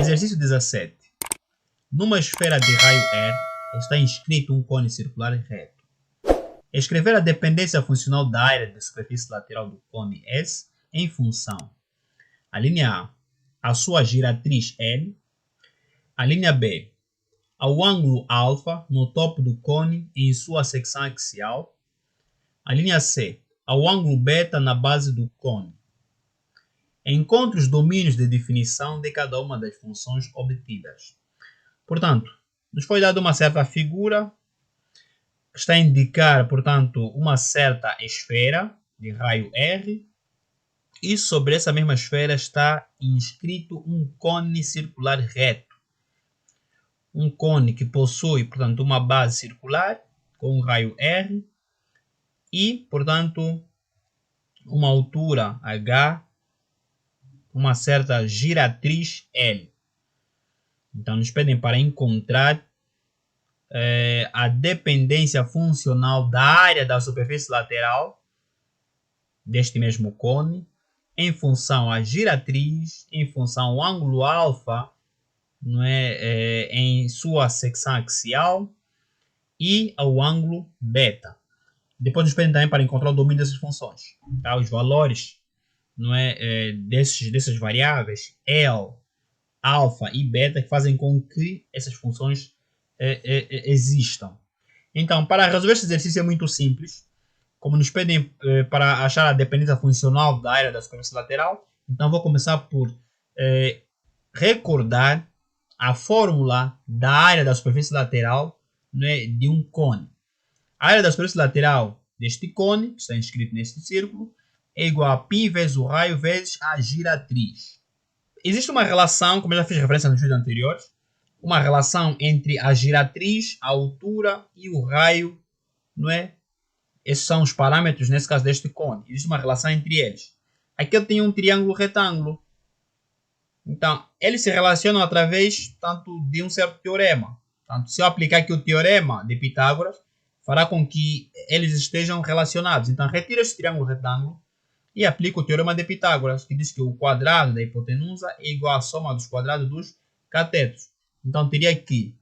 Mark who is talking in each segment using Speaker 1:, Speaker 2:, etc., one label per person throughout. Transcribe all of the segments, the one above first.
Speaker 1: Exercício 17. Numa esfera de raio R está inscrito um cone circular reto. Escrever a dependência funcional da área de superfície lateral do cone S em função. A linha A sua giratriz L. A linha B, ao ângulo alfa no topo do cone em sua secção axial. A linha C, ao ângulo beta na base do cone. Encontre os domínios de definição de cada uma das funções obtidas. Portanto, nos foi dada uma certa figura que está a indicar, portanto, uma certa esfera de raio R, e sobre essa mesma esfera está inscrito um cone circular reto. Um cone que possui, portanto, uma base circular com um raio R e, portanto, uma altura H, uma certa giratriz L. Então, nos pedem para encontrar a dependência funcional da área da superfície lateral deste mesmo cone em função à giratriz, em função ao ângulo alfa, não é, em sua secção axial e ao ângulo beta. Depois nos pedem também para encontrar o domínio dessas funções, tá? Os valores, não é, dessas variáveis L, alfa e beta, que fazem com que essas funções existam. Então, para resolver esse exercício é muito simples. Como nos pedem para achar a dependência funcional da área da superfície lateral, então vou começar por recordar a fórmula da área da superfície lateral, né, de um cone. A área da superfície lateral deste cone, que está inscrito neste círculo, é igual a π vezes o raio vezes a giratriz. Existe uma relação, como eu já fiz referência nos vídeos anteriores, uma relação entre a giratriz, a altura e o raio, não é? Esses são os parâmetros, nesse caso, deste cone. Existe uma relação entre eles. Aqui eu tenho um triângulo retângulo. Então, eles se relacionam através, tanto, de um certo teorema. Portanto, se eu aplicar aqui o teorema de Pitágoras, fará com que eles estejam relacionados. Então, retiro este triângulo retângulo e aplico o teorema de Pitágoras, que diz que o quadrado da hipotenusa é igual à soma dos quadrados dos catetos. Então, teria que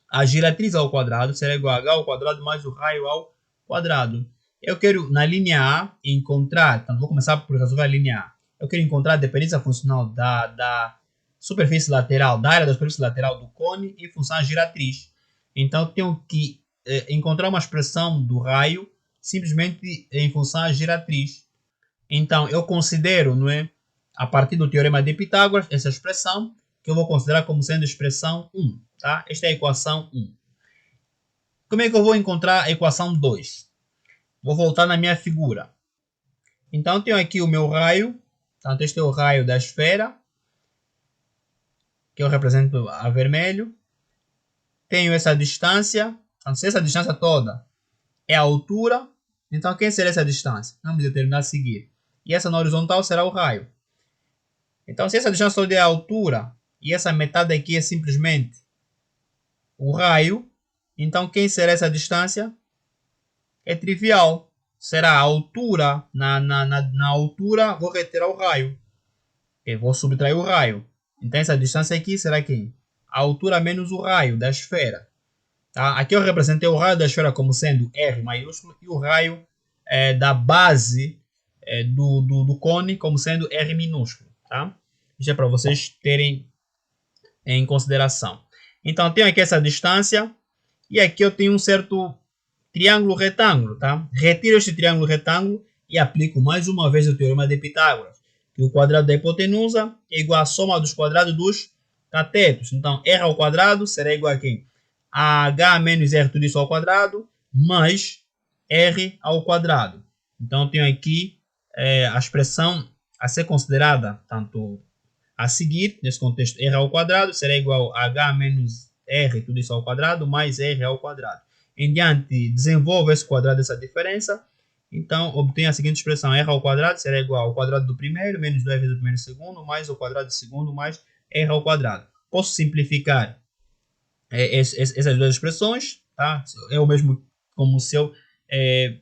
Speaker 1: a giratriz ao quadrado será igual a h ao quadrado mais o raio ao quadrado. Eu quero, na linha A, encontrar, então vou começar por resolver a linha A. Eu quero encontrar a dependência funcional da superfície lateral, da área da superfície lateral do cone em função à giratriz. Então, tenho que encontrar uma expressão do raio simplesmente em função à giratriz. Então, eu considero, não é, a partir do teorema de Pitágoras, essa expressão, que eu vou considerar como sendo a expressão 1. Tá? Esta é a equação 1. Como é que eu vou encontrar a equação 2? Vou voltar na minha figura. Então, tenho aqui o meu raio. Portanto, este é o raio da esfera, que eu represento a vermelho. Tenho essa distância. Então, se essa distância toda é a altura, então quem será essa distância? Vamos determinar a seguir. E essa na horizontal será o raio. Então, se essa distância toda é a altura, e essa metade aqui é simplesmente o raio, então quem será essa distância? É trivial. Será a altura. Na altura vou retirar o raio. Eu vou subtrair o raio. Então essa distância aqui será quem? A altura menos o raio da esfera. Tá? Aqui eu representei o raio da esfera como sendo R maiúsculo e o raio da base do cone como sendo R minúsculo. Tá? Isso é para vocês terem em consideração. Então tenho aqui essa distância e aqui eu tenho um certo triângulo retângulo. Tá? Retiro este triângulo retângulo e aplico mais uma vez o teorema de Pitágoras. Que o quadrado da hipotenusa é igual à soma dos quadrados dos catetos. Então, R ao quadrado será igual a quem? A H menos R tudo isso ao quadrado, mais R ao quadrado. Então, eu tenho aqui a expressão a ser considerada, tanto a seguir, nesse contexto, R ao quadrado será igual a H menos R tudo isso ao quadrado, mais R ao quadrado. Em diante, desenvolvo esse quadrado dessa diferença. Então, obtenho a seguinte expressão: R ao quadrado será igual ao quadrado do primeiro, menos 2 vezes o primeiro segundo, mais o quadrado do segundo, mais R ao quadrado. Posso simplificar essas duas expressões. Tá? É o mesmo como se eu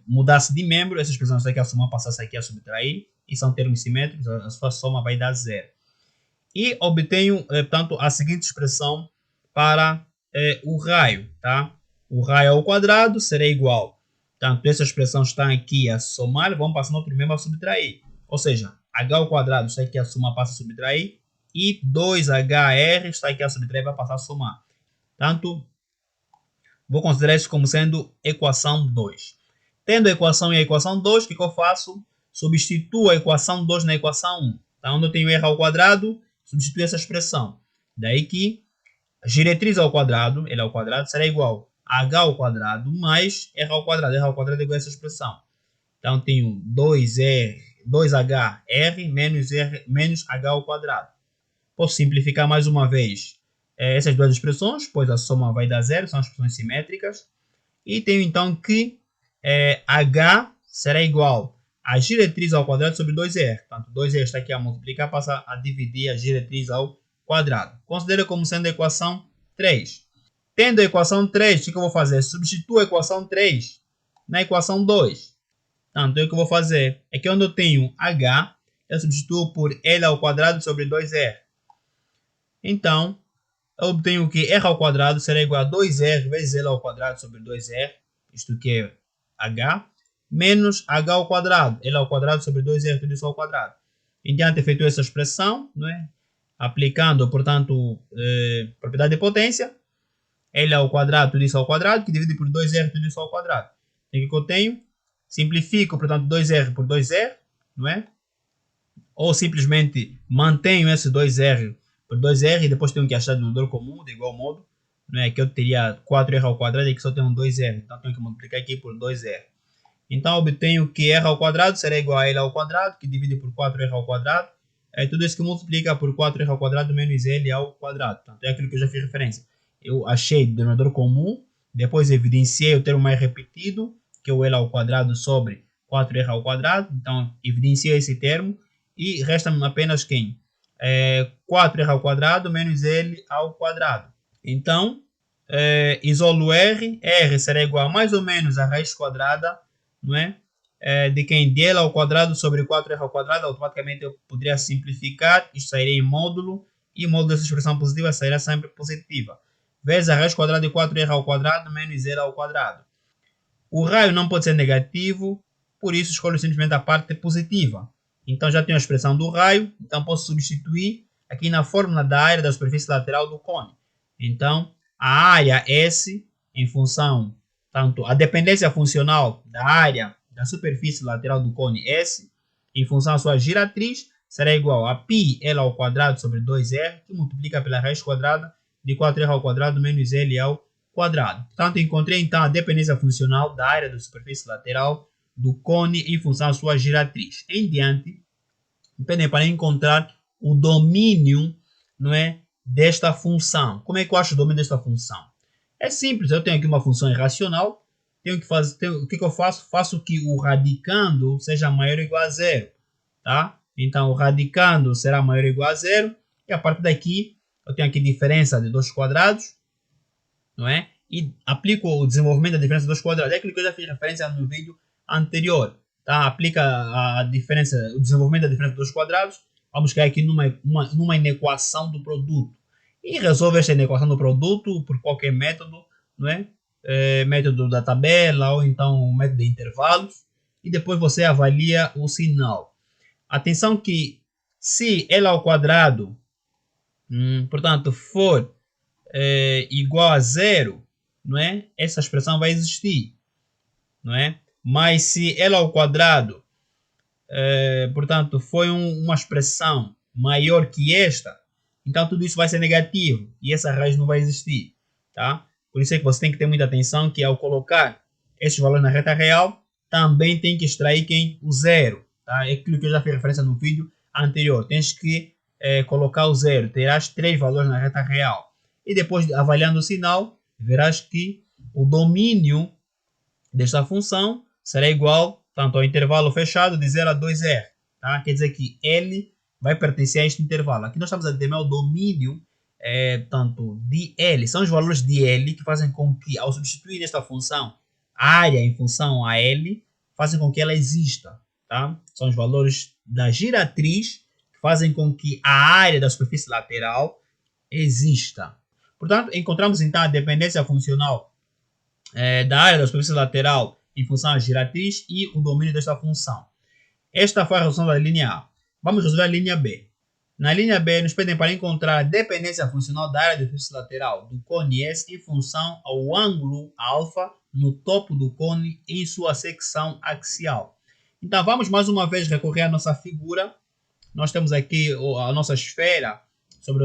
Speaker 1: mudasse de membro. Essa expressão aqui a somar passasse aqui a subtrair. E são termos simétricos, a sua soma vai dar zero. E obtenho, portanto, a seguinte expressão para o raio. Tá? O raio ao quadrado será igual. Portanto, essa expressão está aqui a somar, vamos passar no primeiro a subtrair. Ou seja, h ao quadrado está aqui a somar, passa a subtrair. E 2hr está aqui a subtrair, vai passar a somar. Portanto, vou considerar isso como sendo equação 2. Tendo a equação e a equação 2, o que eu faço? Substituo a equação 2 na equação 1. Então, onde eu tenho r ao quadrado, substituo essa expressão. Daí que a diretriz ao quadrado, L ao quadrado, será igual a h ao quadrado mais r ao quadrado. R ao quadrado é igual a essa expressão. Então, tenho 2hr menos h ao quadrado. Posso simplificar mais uma vez essas duas expressões, pois a soma vai dar zero, são expressões simétricas. E tenho então que h será igual a diretriz ao quadrado sobre 2r. Portanto, 2r está aqui a multiplicar, passa a dividir a diretriz ao quadrado. Considera como sendo a equação 3. Tendo a equação 3, o que eu vou fazer? Substituo a equação 3 na equação 2. Portanto, o que eu vou fazer é que onde eu tenho h, eu substituo por L ao quadrado sobre 2r. Então, eu obtenho que r ao quadrado será igual a 2r vezes L ao quadrado sobre 2r, isto que é h, menos h ao quadrado, L ao quadrado sobre 2r, tudo isso ao quadrado. Então, efetuo essa expressão, não é? Aplicando, portanto, propriedade de potência, L ao quadrado, tudo isso ao quadrado, que divide por 2r, tudo isso ao quadrado. Então, o que eu tenho? Simplifico, portanto, 2r por 2r, não é? Ou simplesmente mantenho esse 2r por 2r e depois tenho que achar o denominador comum, de igual modo, não é? Que eu teria 4r ao quadrado e que só tenho 2r, então tenho que multiplicar aqui por 2r. Então, obtenho que r ao quadrado será igual a L ao quadrado, que divide por 4r ao quadrado, é tudo isso que multiplica por 4r ao quadrado menos L ao quadrado. Portanto, é aquilo que eu já fiz referência. Eu achei o denominador comum, depois evidenciei o termo mais repetido, que é o L ao quadrado sobre 4r ao quadrado. Então, evidenciei esse termo e resta-me apenas quem? 4r ao quadrado menos L ao quadrado. Então, isolo R. R será igual a mais ou menos a raiz quadrada, não é? De quem? De L ao quadrado sobre 4r ao quadrado. Automaticamente eu poderia simplificar, isto sairia em módulo, e o módulo dessa expressão positiva sairá sempre positiva. Vezes a raiz quadrada de 4r ao quadrado menos L ao quadrado. O raio não pode ser negativo, por isso escolho simplesmente a parte positiva. Então já tenho a expressão do raio, então posso substituir aqui na fórmula da área da superfície lateral do cone. Então, a área S, em função, tanto a dependência funcional da área da superfície lateral do cone S, em função da sua giratriz, será igual a π L ao quadrado sobre 2R, que multiplica pela raiz quadrada de 4R ao quadrado menos L ao quadrado. Portanto, encontrei então a dependência funcional da área da superfície lateral do cone em função da sua giratriz. Em diante, pedem para encontrar o domínio, não é, desta função. Como é que eu acho o domínio desta função? É simples, eu tenho aqui uma função irracional, tenho que fazer, o que eu faço? Faço que o radicando seja maior ou igual a zero, tá? Então, o radicando será maior ou igual a zero, e a partir daqui, eu tenho aqui diferença de 2 quadrados, não é? E aplico o desenvolvimento da diferença de 2 quadrados. É aquilo que eu já fiz referência no vídeo anterior. Tá? Aplica a diferença, o desenvolvimento da diferença de 2 quadrados. Vamos cair aqui numa inequação do produto. E resolve esta inequação do produto por qualquer método, não é? Método da tabela ou então método de intervalos. E depois você avalia o sinal. Atenção que se L ao quadrado, portanto, for igual a zero, não é? Essa expressão vai existir, não é? Mas se L ao quadrado, portanto, foi uma expressão maior que esta, então tudo isso vai ser negativo e essa raiz não vai existir, tá? Por isso é que você tem que ter muita atenção que ao colocar esses valores na reta real, também tem que extrair quem? O zero, tá? É aquilo que eu já fiz referência no vídeo anterior. Tens que colocar o zero, terás 3 valores na reta real. E depois, avaliando o sinal, verás que o domínio desta função será igual tanto ao intervalo fechado de 0 a 2R. Tá? Quer dizer que L vai pertencer a este intervalo. Aqui nós estamos a determinar o domínio tanto de L. São os valores de L que fazem com que, ao substituir esta função área em função a L, fazem com que ela exista. Tá? São os valores da giratriz que fazem com que a área da superfície lateral exista. Portanto, encontramos então a dependência funcional da área da superfície lateral em função da giratriz e o domínio desta função. Esta foi a resolução da linha A. Vamos resolver a linha B. Na linha B, nos pedem para encontrar a dependência funcional da área da superfície lateral do cone S em função ao ângulo alfa no topo do cone em sua secção axial. Então, vamos mais uma vez recorrer à nossa figura. Nós temos aqui a nossa esfera.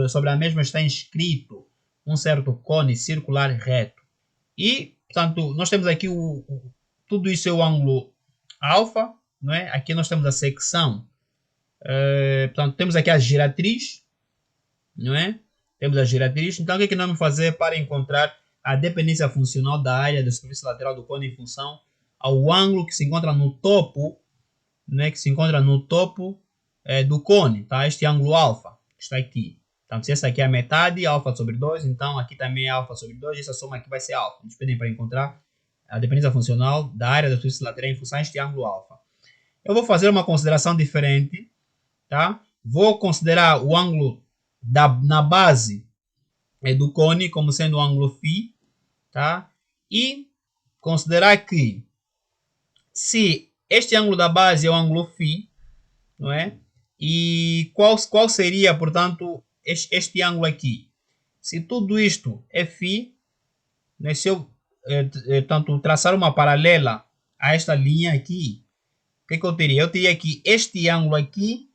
Speaker 1: Sobre a mesma está inscrito um certo cone circular reto. E, portanto, nós temos aqui tudo isso é o ângulo alfa, não é? Aqui nós temos a secção. Portanto, temos aqui a giratriz, não é? Temos a giratriz. Então, o que é que nós vamos fazer para encontrar a dependência funcional da área da superfície lateral do cone em função ao ângulo que se encontra no topo, né? Que se encontra no topo do cone, tá? Este ângulo alfa que está aqui. Então, se essa aqui é a metade, alfa sobre 2, então aqui também é alfa sobre 2, essa soma aqui vai ser alfa. Nos pedem para encontrar a dependência funcional da área da superfície lateral em função a este ângulo alfa. Eu vou fazer uma consideração diferente. Tá? Vou considerar o ângulo na base do cone como sendo o ângulo φ, tá? E considerar que se este ângulo da base é o ângulo φ, não é? E qual seria, portanto, este ângulo aqui? Se tudo isto é φ, né? Se eu tanto traçar uma paralela a esta linha aqui, o que eu teria? Eu teria que este ângulo aqui,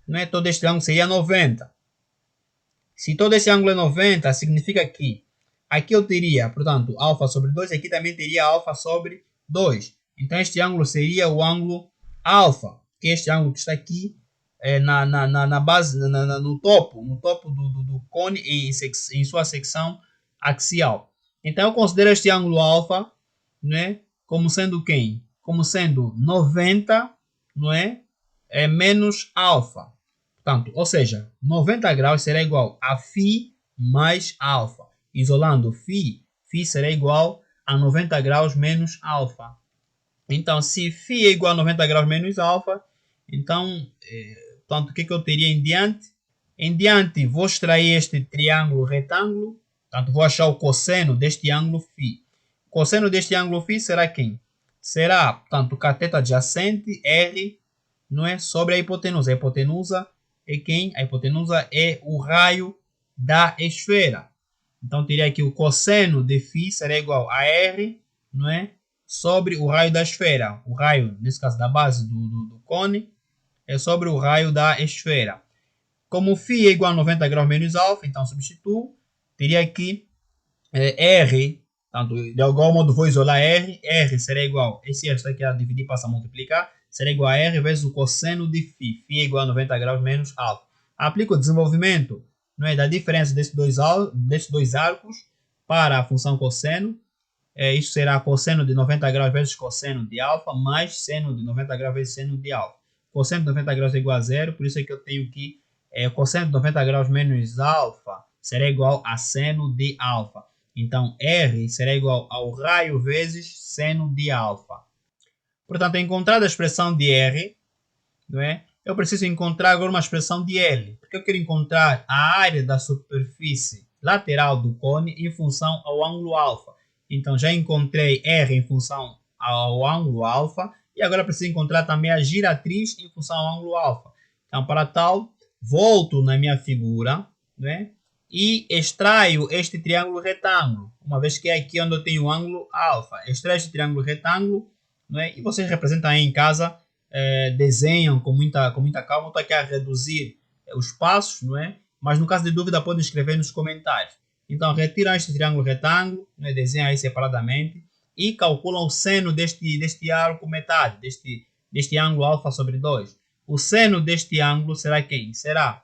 Speaker 1: não é? Todo este ângulo seria 90. Se todo esse ângulo é 90, significa que aqui eu teria, portanto, alfa sobre 2, aqui também teria alfa sobre 2. Então, este ângulo seria o ângulo alfa, que é este ângulo que está aqui na base, no topo do cone em sua secção axial. Então, eu considero este ângulo alfa, né, como sendo quem? Como sendo 90, não é? Menos alfa. Portanto, ou seja, 90 graus será igual a φ mais alfa. Isolando φ será igual a 90 graus menos alfa. Então, se φ é igual a 90 graus menos alfa, então, portanto, o que eu teria em diante? Em diante, vou extrair este triângulo retângulo. Portanto, vou achar o cosseno deste ângulo φ. O cosseno deste ângulo φ será quem? Será, portanto, o cateto adjacente, R, não é? Sobre a hipotenusa. A hipotenusa é quem? A hipotenusa é o raio da esfera. Então, teria aqui o cosseno de φ será igual a R, não é? Sobre o raio da esfera. O raio, nesse caso, da base do cone, é sobre o raio da esfera. Como φ é igual a 90 graus menos alfa, então substituo. Teria aqui R, tanto, de algum modo vou isolar R. R será igual, esse R está aqui a dividir, passa a multiplicar. Será igual a R vezes o cosseno de φ. Φ é igual a 90 graus menos alfa. Aplico o desenvolvimento, não é, da diferença desses dois arcos para a função cosseno. Isso será cosseno de 90 graus vezes cosseno de alfa mais seno de 90 graus vezes seno de alfa. Cosseno de 90 graus é igual a zero, por isso é que eu tenho que cosseno de 90 graus menos alfa será igual a seno de alfa. Então, R será igual ao raio vezes seno de alfa. Portanto, encontrada a expressão de R, não é? Eu preciso encontrar agora uma expressão de L, porque eu quero encontrar a área da superfície lateral do cone em função ao ângulo alfa. Então, já encontrei R em função ao ângulo alfa, e agora preciso encontrar também a giratriz em função ao ângulo alfa. Então, para tal, volto na minha figura, né? E extraio este triângulo retângulo, uma vez que é aqui onde eu tenho o ângulo alfa. Extraio este triângulo retângulo, não é? E vocês representam aí em casa, desenham com muita calma. Estou aqui a reduzir os passos, não é? Mas no caso de dúvida podem escrever nos comentários. Então retiram este triângulo retângulo, né? Desenham aí separadamente e calculam o seno deste arco metade, deste ângulo alfa sobre 2. O seno deste ângulo será quem? Será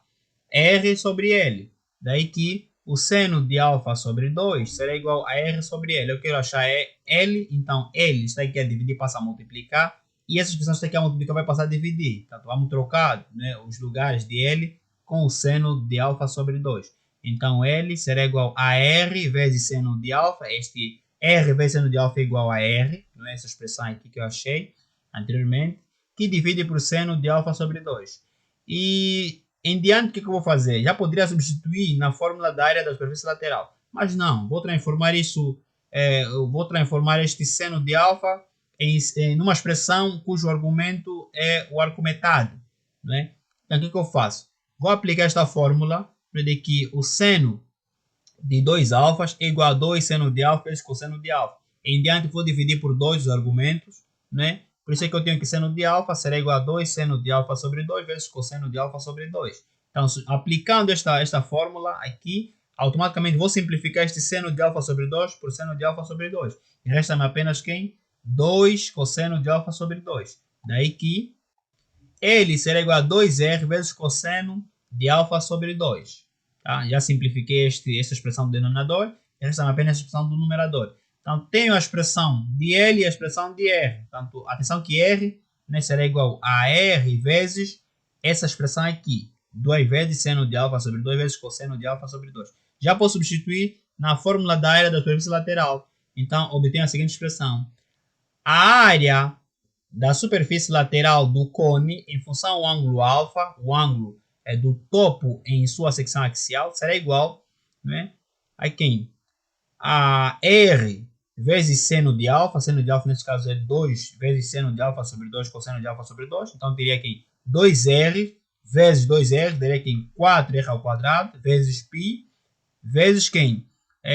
Speaker 1: R sobre L. Daí que o seno de alfa sobre 2 será igual a R sobre L. Eu quero achar L, então L está aqui a dividir, passa a multiplicar. E essa expressão está aqui a multiplicar vai passar a dividir. Então vamos trocar, né, os lugares de L com o seno de alfa sobre 2. Então L será igual a R vezes seno de alfa. Este R vezes seno de alfa é igual a R. Não é essa expressão aqui que eu achei anteriormente. Que divide por seno de alfa sobre 2. E Em diante, o que eu vou fazer? Já poderia substituir na fórmula da área da superfície lateral. Mas não, vou transformar isso, eu vou transformar este seno de alfa em uma expressão cujo argumento é o arco metade. Né? Então, o que eu faço? Vou aplicar esta fórmula de que o seno de 2 alfas é igual a 2 seno de alfa vezes cosseno de alfa. Em diante, vou dividir por 2 os argumentos, né? Por isso é que eu tenho que seno de alfa será igual a 2 seno de alfa sobre 2 vezes cosseno de alfa sobre 2. Então, aplicando esta fórmula aqui, automaticamente vou simplificar este seno de alfa sobre 2 por seno de alfa sobre 2. E resta-me apenas quem? 2 cosseno de alfa sobre 2. Daí que ele será igual a 2r vezes cosseno de alfa sobre 2. Tá? Já simplifiquei esta expressão do denominador, resta apenas a expressão do numerador. Então, tenho a expressão de L e a expressão de R. Portanto, atenção que R, né, será igual a R vezes essa expressão aqui. 2 vezes seno de alfa sobre 2 vezes cosseno de alfa sobre 2. Já posso substituir na fórmula da área da superfície lateral. Então, obtenho a seguinte expressão. A área da superfície lateral do cone em função ao ângulo alfa, o ângulo do topo em sua secção axial, será igual, né, a quem? A R vezes seno de alfa nesse caso é 2 vezes seno de alfa sobre 2 cosseno de alfa sobre 2, então teria aqui 2R vezes 2R, daria aqui 4R ao quadrado, vezes π, vezes quem?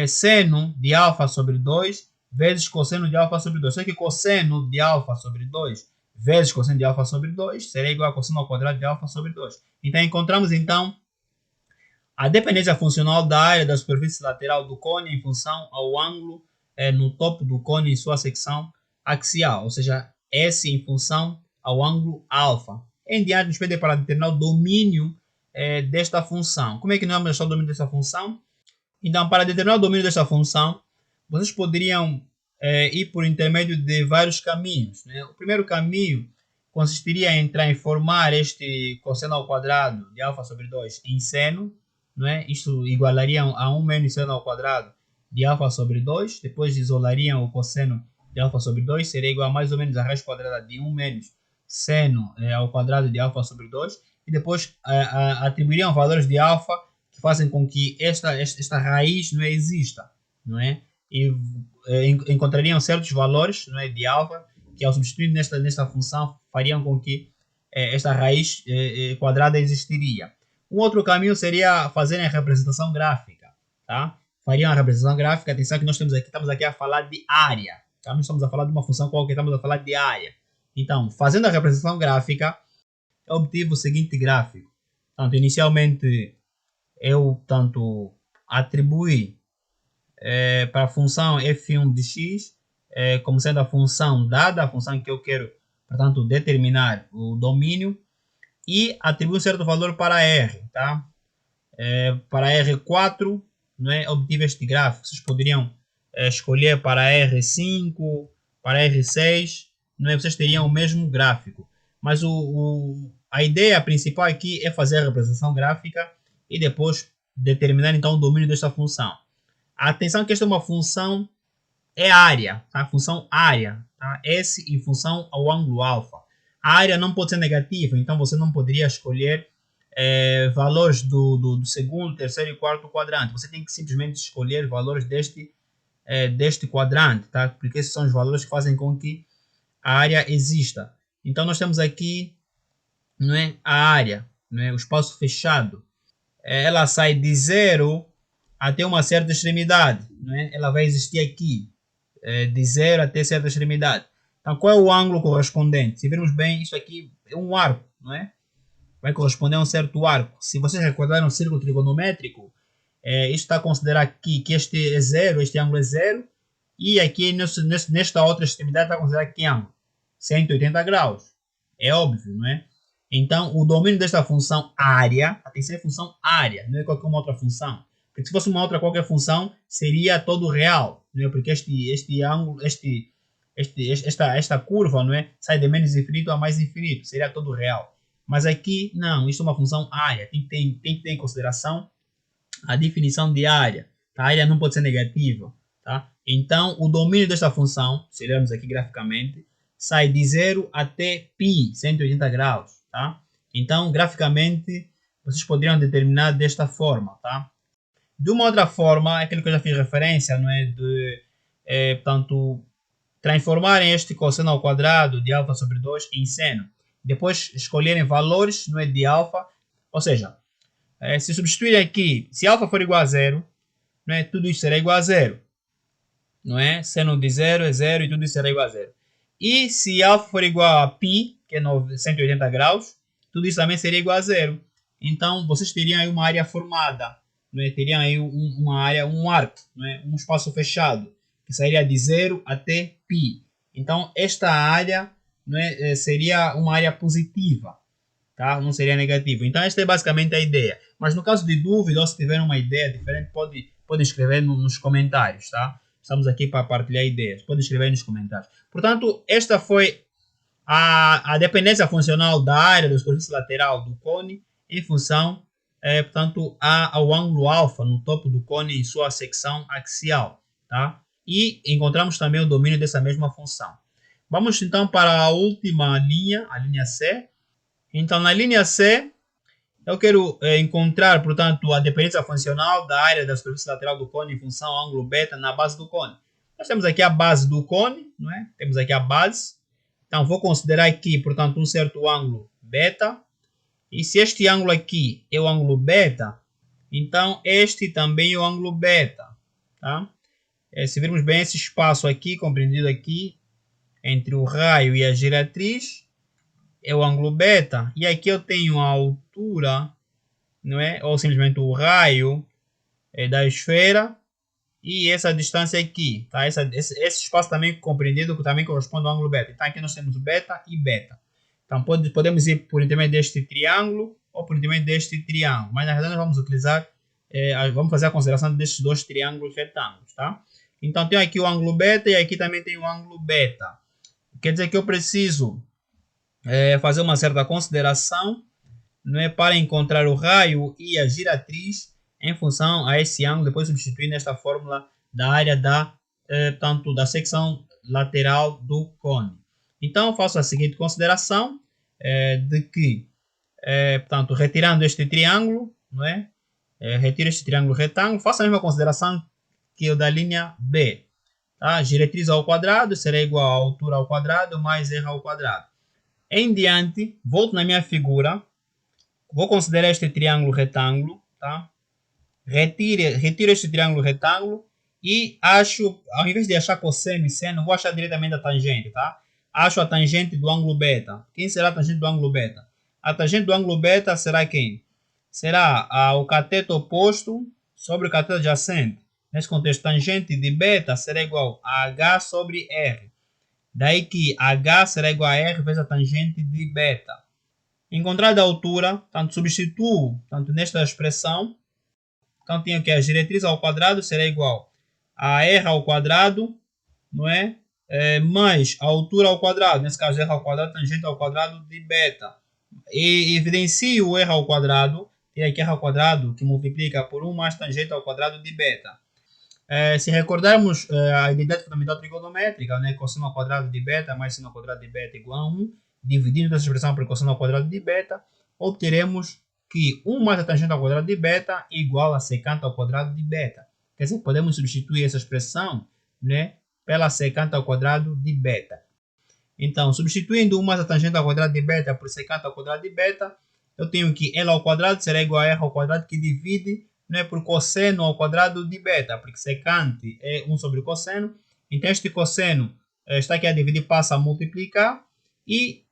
Speaker 1: Seno de alfa sobre 2 vezes cosseno de alfa sobre 2. Só que cosseno de alfa sobre 2 vezes cosseno de alfa sobre 2 será igual a cosseno ao quadrado de alfa sobre 2. Então, encontramos então a dependência funcional da área da superfície lateral do cone em função ao ângulo no topo do cone em sua secção axial, ou seja, S em função ao ângulo alfa. Em diante, nos pede para determinar o domínio desta função. Como é que nós vamos achar o domínio desta função? Então, para determinar o domínio desta função, vocês poderiam ir por intermédio de vários caminhos. Né? O primeiro caminho consistiria em transformar este cosseno ao quadrado de alfa sobre 2 em seno. Não é? Isto igualaria a 1 menos seno ao quadrado de alfa sobre 2. Depois isolariam o cosseno de alfa sobre 2. Seria igual a mais ou menos a raiz quadrada de 1 menos seno ao quadrado de alfa sobre 2. E depois atribuiriam valores de alfa que fazem com que esta raiz não exista. Não é? E encontrariam certos valores, não é, de alfa que ao substituir nesta função fariam com que esta raiz quadrada existiria. Um outro caminho seria fazer a representação gráfica, tá? Fariam a representação gráfica, atenção que nós estamos aqui a falar de área, tá? Não estamos a falar de uma função qualquer, estamos a falar de área. Então, fazendo a representação gráfica, eu obtive o seguinte gráfico. Tanto inicialmente eu atribuí para a função f1 de x como sendo a função dada, a função que eu quero, portanto, determinar o domínio, e atribuo um certo valor para R, tá? Para R4, não é? Obtive este gráfico. Vocês poderiam escolher para R5, para R6, não é? Vocês teriam o mesmo gráfico. Mas a ideia principal aqui é fazer a representação gráfica e depois determinar então o domínio desta função. Atenção que esta é uma função área, tá? Função área, tá? S em função ao ângulo alfa. A área não pode ser negativa, então você não poderia escolher valores do segundo, terceiro e quarto quadrante. Você tem que simplesmente escolher valores deste quadrante, tá? Porque esses são os valores que fazem com que a área exista. Então nós temos aqui, não é, a área, não é, o espaço fechado. Ela sai de 0 até uma certa extremidade, não é? Ela vai existir aqui, de 0 até certa extremidade. Então, qual é o ângulo correspondente? Se virmos bem, isso aqui é um arco, não é? Vai corresponder a um certo arco. Se vocês recordarem o círculo trigonométrico, isto está a considerar aqui que este é 0, este ângulo é 0, e aqui nesta outra extremidade está a considerar que ângulo? 180 graus. É óbvio, não é? Então, o domínio desta função área, atenção, é função área, não é qualquer uma outra função. Porque se fosse uma outra qualquer função, seria todo real, não é? Porque este ângulo, esta curva, não é? Sai de menos infinito a mais infinito, seria todo real. Mas aqui, não, isso é uma função área. Tem que ter em consideração a definição de área. A área não pode ser negativa, tá? Então, o domínio desta função, se olharmos aqui graficamente, sai de 0 até π, 180 graus, tá? Então, graficamente, vocês poderiam determinar desta forma, tá? De uma outra forma, aquilo que eu já fiz referência, não é? De, portanto, transformarem este cosseno ao quadrado de alfa sobre 2 em seno. Depois escolherem valores, não é? De alfa, ou seja, se substituir aqui, se alfa for igual a zero, não é? Tudo isso será igual a zero, não é? Seno de zero é zero e tudo isso será igual a zero. E se alfa for igual a π, que é 180 graus, tudo isso também seria igual a zero. Então, vocês teriam aí uma área formada, não é? Teriam aí uma área, um arco, não é? Um espaço fechado, que sairia de 0 até π. Então, esta área, não é? Seria uma área positiva, tá? Não seria negativa. Então, esta é basicamente a ideia. Mas no caso de dúvida, ou se tiver uma ideia diferente, pode escrever nos comentários, tá? Estamos aqui para partilhar ideias. Pode escrever nos comentários. Portanto, esta foi a dependência funcional da área da superfície lateral do cone em função, portanto, ao ângulo alfa no topo do cone em sua secção axial, tá? E encontramos também o domínio dessa mesma função. Vamos então para a última linha, a linha C. Então, na linha C, eu quero encontrar, portanto, a dependência funcional da área da superfície lateral do cone em função ao ângulo beta na base do cone. Nós temos aqui a base do cone, não é? Temos aqui a base. Então, vou considerar aqui, portanto, um certo ângulo beta. E se este ângulo aqui é o ângulo beta, então este também é o ângulo beta, tá? Se virmos bem esse espaço aqui, compreendido aqui, entre o raio e a giratriz, é o ângulo beta. E aqui eu tenho a altura, não é? Ou simplesmente o raio da esfera. E essa distância aqui, tá? Esse espaço também compreendido, que também corresponde ao ângulo beta. Então aqui nós temos beta e beta. Então podemos ir por intermédio deste triângulo ou por intermédio deste triângulo. Mas na verdade nós vamos utilizar, vamos fazer a consideração destes dois triângulos retângulos, tá? Então tenho aqui o ângulo beta e aqui também tem o ângulo beta. Quer dizer que eu preciso fazer uma certa consideração, não é, para encontrar o raio e a giratriz em função a esse ângulo, depois substituir nesta fórmula da área tanto da secção lateral do cone. Então, faço a seguinte consideração, de que, portanto, retirando este triângulo, não é? Retiro este triângulo retângulo, faço a mesma consideração que o da linha B. Tá? Giratriz ao quadrado será igual a altura ao quadrado mais r ao quadrado. Em diante, volto na minha figura, vou considerar este triângulo retângulo, tá? Retiro este triângulo retângulo e acho, ao invés de achar cosseno e seno, vou achar diretamente a tangente, tá? Acho a tangente do ângulo beta. Quem será a tangente do ângulo beta? A tangente do ângulo beta será quem? Será o cateto oposto sobre o cateto adjacente. Nesse contexto, tangente de beta será igual a H sobre R. Daí que H será igual a R vezes a tangente de beta. Encontrada a altura, tanto substituo nesta expressão. Então, tenho que a giratriz ao quadrado será igual a R ao quadrado, não é? Mais a altura ao quadrado, nesse caso R ao quadrado, tangente ao quadrado de beta. E evidencio o R ao quadrado, tem aqui R ao quadrado que multiplica por 1 mais tangente ao quadrado de beta. Se recordarmos a identidade fundamental trigonométrica, né? Cosseno ao quadrado de beta mais seno ao quadrado de beta igual a 1, dividindo essa expressão por cosseno ao quadrado de beta, obteremos que 1 mais a tangente ao quadrado de beta é igual a secante ao quadrado de beta. Quer dizer, podemos substituir essa expressão, né, pela secante ao quadrado de beta. Então, substituindo 1 mais a tangente ao quadrado de beta por secante ao quadrado de beta, eu tenho que L ao quadrado será igual a R ao quadrado, que divide, né, por cosseno ao quadrado de beta, porque secante é 1 sobre cosseno. Então, este cosseno está aqui a dividir, passa a multiplicar. E,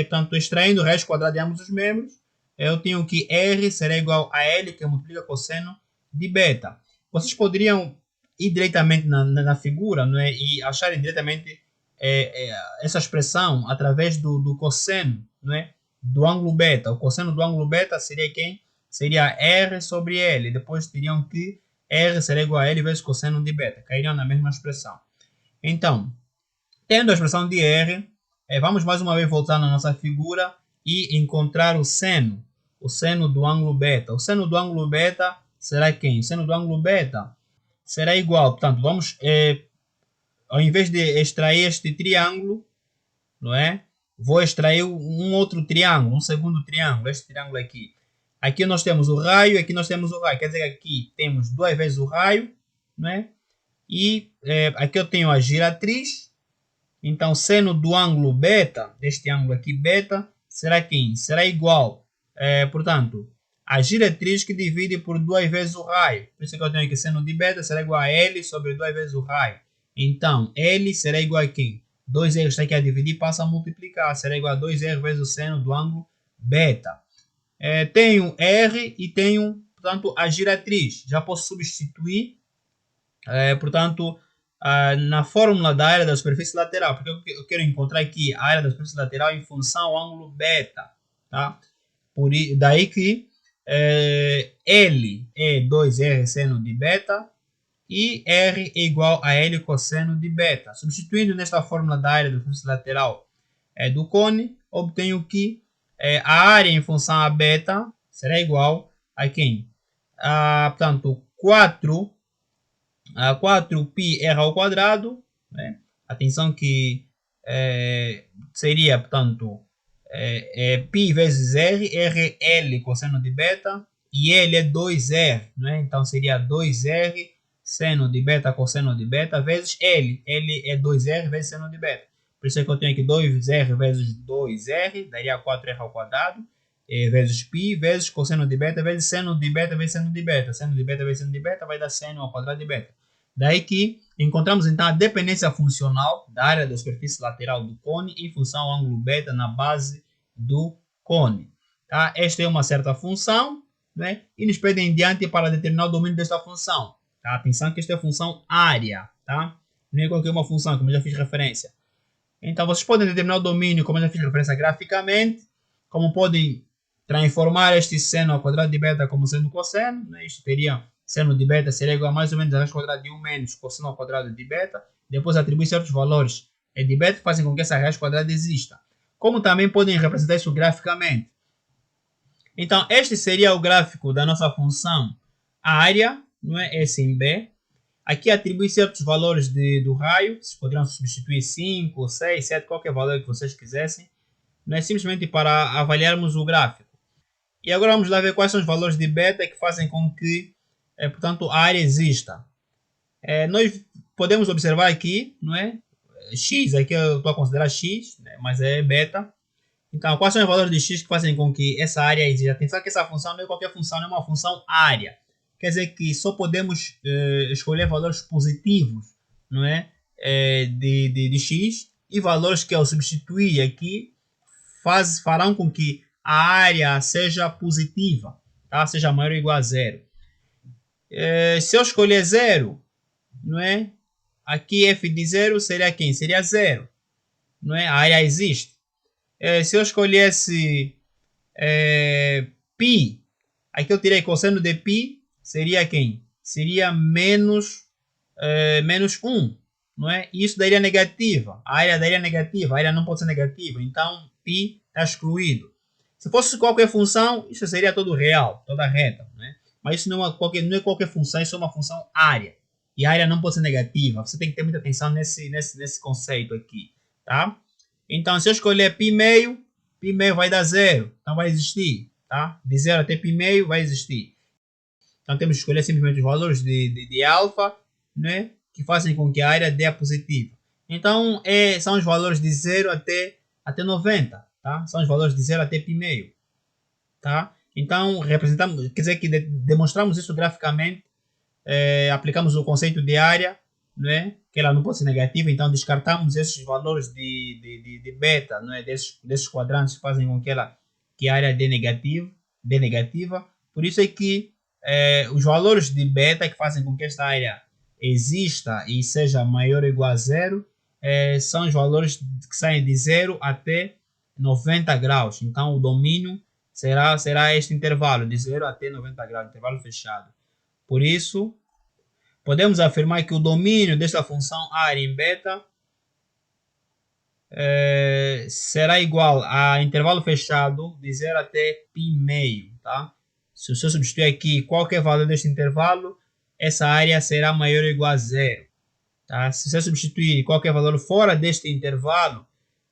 Speaker 1: portanto, extraindo o resto quadrado de ambos os membros, eu tenho que R será igual a L, que multiplica cosseno de beta. Vocês poderiam ir diretamente na figura, não é? E acharem diretamente essa expressão através do cosseno, não é? Do ângulo beta. O cosseno do ângulo beta seria quem? Seria R sobre L. Depois teriam que R será igual a L vezes cosseno de beta. Cairiam na mesma expressão. Então, tendo a expressão de R, vamos mais uma vez voltar na nossa figura e encontrar o seno do ângulo beta. O seno do ângulo beta será quem? O seno do ângulo beta será igual, portanto, vamos, ao invés de extrair este triângulo, não é? Vou extrair um outro triângulo, um segundo triângulo, este triângulo aqui. Aqui nós temos o raio, aqui nós temos o raio. Quer dizer que aqui temos 2 vezes o raio, né? E aqui eu tenho a giratriz. Então, seno do ângulo beta, deste ângulo aqui beta, será quem? Será igual, portanto, a giratriz que divide por 2 vezes o raio. Por isso que eu tenho aqui seno de beta será igual a L sobre 2 vezes o raio. Então, L será igual a quem? 2R está aqui a dividir, passa a multiplicar. Será igual a 2R vezes o seno do ângulo beta. Tenho R e tenho, portanto, a giratriz. Já posso substituir, portanto, na fórmula da área da superfície lateral, porque eu quero encontrar aqui a área da superfície lateral em função ao ângulo beta. Tá? Daí que L é 2R seno de beta e R é igual a L cosseno de beta. Substituindo nesta fórmula da área da superfície lateral do cone, obtenho que a área em função a beta será igual a quem? Portanto, 4πr ao quadrado, né? Atenção que seria, portanto, π vezes r, r é L cosseno de beta, e L é 2R, né? Então seria 2R seno de beta cosseno de beta vezes L. L é 2R vezes seno de beta. Por isso é que eu tenho aqui 2R vezes 2R, daria 4R ao quadrado, vezes π vezes cosseno de beta vezes seno de beta vezes seno de beta. Seno de beta vezes seno de beta vai dar seno ao quadrado de beta. Daí que encontramos então a dependência funcional da área da superfície lateral do cone em função ao ângulo beta na base do cone. Tá? Esta é uma certa função, né? E nos pede em diante para determinar o domínio desta função. Tá? Atenção que esta é a função área. Tá? Não é qualquer uma função, como eu já fiz referência. Então vocês podem determinar o domínio, como eu já fiz referência graficamente, como podem transformar este seno ao quadrado de beta como seno cosseno, né? Isto teria seno de beta seria igual a mais ou menos a raiz quadrada de 1 menos cosseno ao quadrado de beta. Depois atribuir certos valores de beta que fazem com que essa raiz quadrada exista. Como também podem representar isso graficamente. Então, este seria o gráfico da nossa função área, não é? S em B. Aqui atribui certos valores do raio, vocês poderiam substituir 5, 6, 7, qualquer valor que vocês quisessem. Não é simplesmente para avaliarmos o gráfico. E agora vamos lá ver quais são os valores de beta que fazem com que, portanto, a área exista. Nós podemos observar aqui, não é? X, aqui eu estou a considerar X, né? Mas é beta. Então, quais são os valores de X que fazem com que essa área exista? Atenção que essa função não é qualquer função, não é uma função área. Quer dizer que só podemos escolher valores positivos, não é? De X, e valores que ao substituir aqui farão com que a área seja positiva, tá? Seja maior ou igual a zero. Se eu escolher 0, não é? Aqui f de 0 seria quem? Seria 0, não é? A área existe. Se eu escolhesse π, aqui eu tirei cosseno de π, seria quem? Seria menos 1, não é? E isso daria negativa. A área daria negativa, a área não pode ser negativa, então π está excluído. Se fosse qualquer função, isso seria todo real, toda reta, né? Mas isso não é qualquer função, isso é uma função área. E a área não pode ser negativa. Você tem que ter muita atenção nesse conceito aqui, tá? Então, se eu escolher π meio vai dar 0. Então, vai existir, tá? De 0 até π meio vai existir. Então, temos que escolher simplesmente os valores de alfa, né? Que fazem com que a área dê a positiva. Então, são os valores de 0 até 90, tá? São os valores de 0 até π meio, tá? Então, representamos, quer dizer que demonstramos isso graficamente, aplicamos o conceito de área, né? Que ela não pode ser negativa, então descartamos esses valores de beta, né? desses quadrantes que fazem com que a área dê negativa. Por isso é que os valores de beta que fazem com que esta área exista e seja maior ou igual a 0 são os valores que saem de 0 até 90 graus. Então o domínio será este intervalo, de 0 até 90 graus, intervalo fechado. Por isso, podemos afirmar que o domínio desta função área em beta será igual a intervalo fechado de 0 até π meio, tá? Se eu substituir aqui qualquer valor deste intervalo, essa área será maior ou igual a 0. Tá? Se você substituir qualquer valor fora deste intervalo,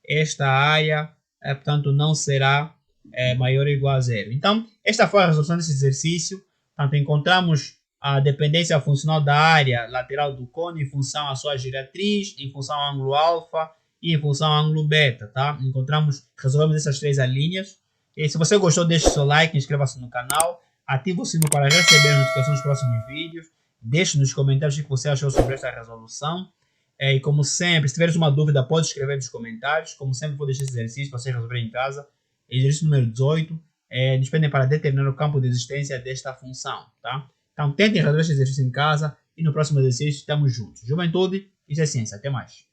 Speaker 1: esta área, portanto, não será é maior ou igual a zero. Então, esta foi a resolução desse exercício. Portanto, encontramos a dependência funcional da área lateral do cone em função à sua giratriz, em função ao ângulo alfa e em função ao ângulo beta, tá? Resolvemos essas três alíneas. E se você gostou, deixe seu like, inscreva-se no canal, ative o sino para receber as notificações dos próximos vídeos, deixe nos comentários o que você achou sobre esta resolução. E como sempre, se tiveres uma dúvida, pode escrever nos comentários. Como sempre, vou deixar esse exercício para vocês resolverem em casa. Exercício número 18, nos pedem para determinar o campo de existência desta função, tá? Então, tentem resolver esse exercício em casa e no próximo exercício estamos juntos. Juventude, isso é ciência. Até mais.